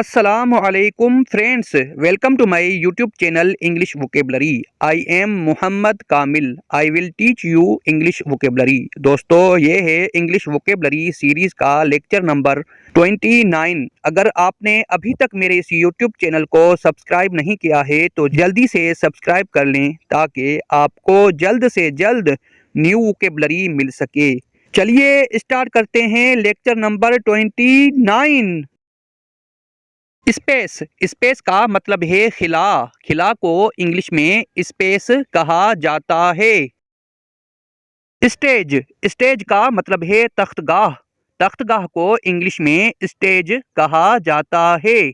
Assalamu alaikum friends. Welcome to my YouTube channel English Vocabulary. I am Muhammad Kamil. I will teach you English Vocabulary. दोस्तों ये है English Vocabulary series का lecture number 29। अगर आपने अभी तक मेरे इस YouTube चैनल को सब्सक्राइब नहीं किया है तो जल्दी से सब्सक्राइब कर लें ताकि आपको जल्द से जल्द न्यू वोकेबलरी मिल सके। चलिए स्टार्ट करते हैं लेक्चर नंबर 29। स्पेस। स्पेस का मतलब है खिला। खिला को इंग्लिश में स्पेस कहा जाता है। स्टेज। स्टेज का मतलब है तख्तगाह। तख्तगाह को इंग्लिश में स्टेज कहा जाता है।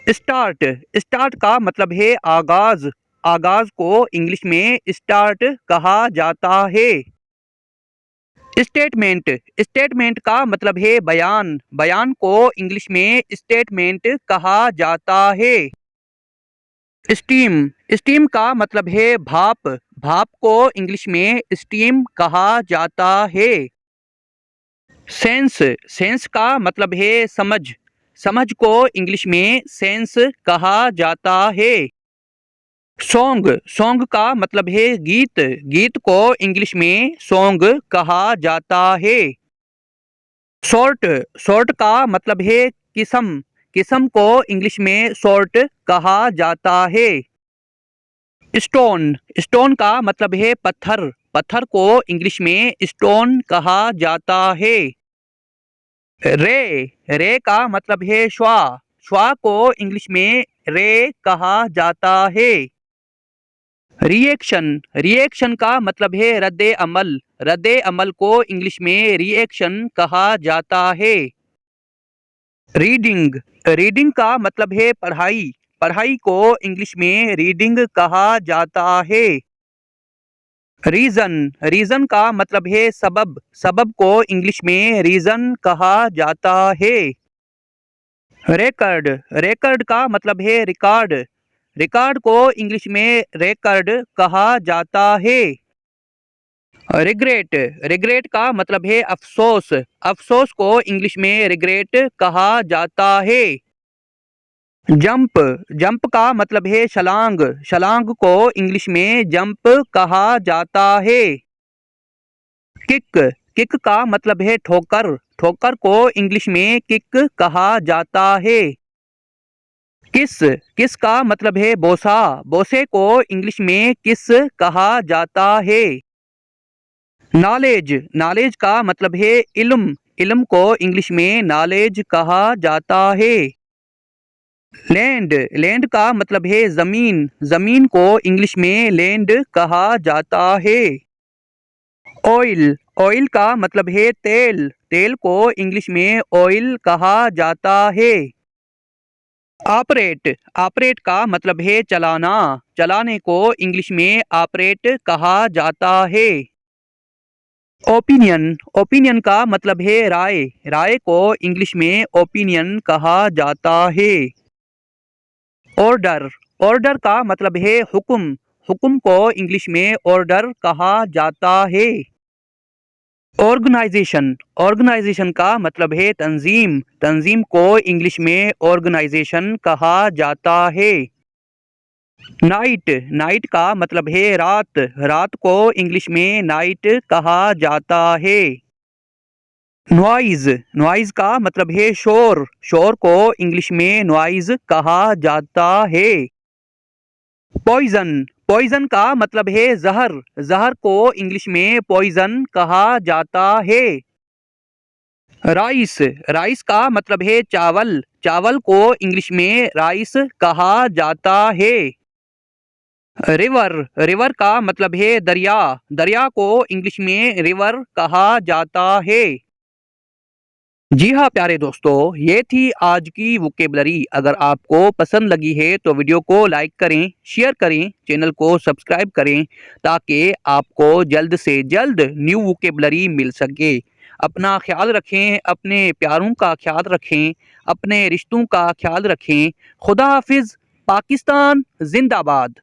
स्टार्ट। स्टार्ट का मतलब है आगाज। आगाज को इंग्लिश में स्टार्ट कहा जाता है। स्टेटमेंट। स्टेटमेंट का मतलब है बयान। बयान को इंग्लिश में स्टेटमेंट कहा जाता है। स्टीम। स्टीम का मतलब है भाप। भाप को इंग्लिश में स्टीम कहा जाता है। सेंस। सेंस का मतलब है समझ। समझ को इंग्लिश में सेंस कहा जाता है। सॉन्ग। सॉन्ग का मतलब है गीत। गीत को इंग्लिश में सॉन्ग कहा जाता है। शॉर्ट। शॉर्ट का मतलब है किस्म। किस्म को इंग्लिश में शॉर्ट कहा जाता है। स्टोन। स्टोन का मतलब है पत्थर। पत्थर को इंग्लिश में स्टोन कहा जाता है। रे। रे का मतलब है श्वा। श्वा को इंग्लिश में रे कहा जाता है। रिएक्शन। रिएक्शन का मतलब है रद्दे अमल। रद्दे अमल को इंग्लिश में रिएक्शन कहा जाता है। रीडिंग। रीडिंग का मतलब है पढ़ाई। पढ़ाई को इंग्लिश में रीडिंग कहा जाता है। रीजन। रीजन का मतलब है सबब। सबब को इंग्लिश में रीजन कहा जाता है। रेकर्ड। रेकर्ड का मतलब है रिकॉर्ड। रिकॉर्ड को इंग्लिश में रेकर्ड कहा जाता है। रिग्रेट। रिग्रेट का मतलब है अफसोस। अफसोस को इंग्लिश में रिग्रेट कहा जाता है। जंप। जंप का मतलब है छलांग। छलांग को इंग्लिश में जंप कहा जाता है। किक। किक का मतलब है ठोकर। ठोकर को इंग्लिश में किक कहा जाता है। किस। किस का मतलब है बोसा। बोसे को इंग्लिश में किस कहा जाता है। नॉलेज। नॉलेज का मतलब है इल्म। इल्म को इंग्लिश में नॉलेज कहा जाता है। लैंड। लैंड का मतलब है जमीन। जमीन को इंग्लिश में लैंड कहा जाता है। ऑयल। ऑयल का मतलब है तेल। तेल को इंग्लिश में ऑयल कहा जाता है। ऑपरेट। ऑपरेट का मतलब है चलाना। चलाने को इंग्लिश में ऑपरेट कहा जाता है। ओपिनियन। ओपिनियन का मतलब है राय। राय को इंग्लिश में ओपिनियन कहा जाता है। ऑर्डर। ऑर्डर का मतलब है हुक्म। हुक्म को इंग्लिश में ऑर्डर कहा जाता है। ऑर्गेनाइजेशन। ऑर्गेनाइजेशन का मतलब है तंजीम। तंजीम को इंग्लिश में ऑर्गेनाइजेशन कहा जाता है। नाइट। नाइट का मतलब है रात। रात को इंग्लिश में नाइट कहा जाता है। नॉइज। नॉइज का मतलब है शोर। शोर को इंग्लिश में नॉइज कहा जाता है। पॉइजन। पॉइजन का मतलब है जहर। जहर को इंग्लिश में पॉइजन कहा जाता है। राइस। राइस का मतलब है चावल। चावल को इंग्लिश में राइस कहा जाता है। रिवर। रिवर का मतलब है दरिया। दरिया को इंग्लिश में रिवर कहा जाता है। जी हाँ प्यारे दोस्तों, ये थी आज की वोकेबलरी। अगर आपको पसंद लगी है तो वीडियो को लाइक करें, शेयर करें, चैनल को सब्सक्राइब करें ताकि आपको जल्द से जल्द न्यू वोकेबलरी मिल सके। अपना ख्याल रखें, अपने प्यारों का ख्याल रखें, अपने रिश्तों का ख्याल रखें। खुदा हाफिज। पाकिस्तान जिंदाबाद।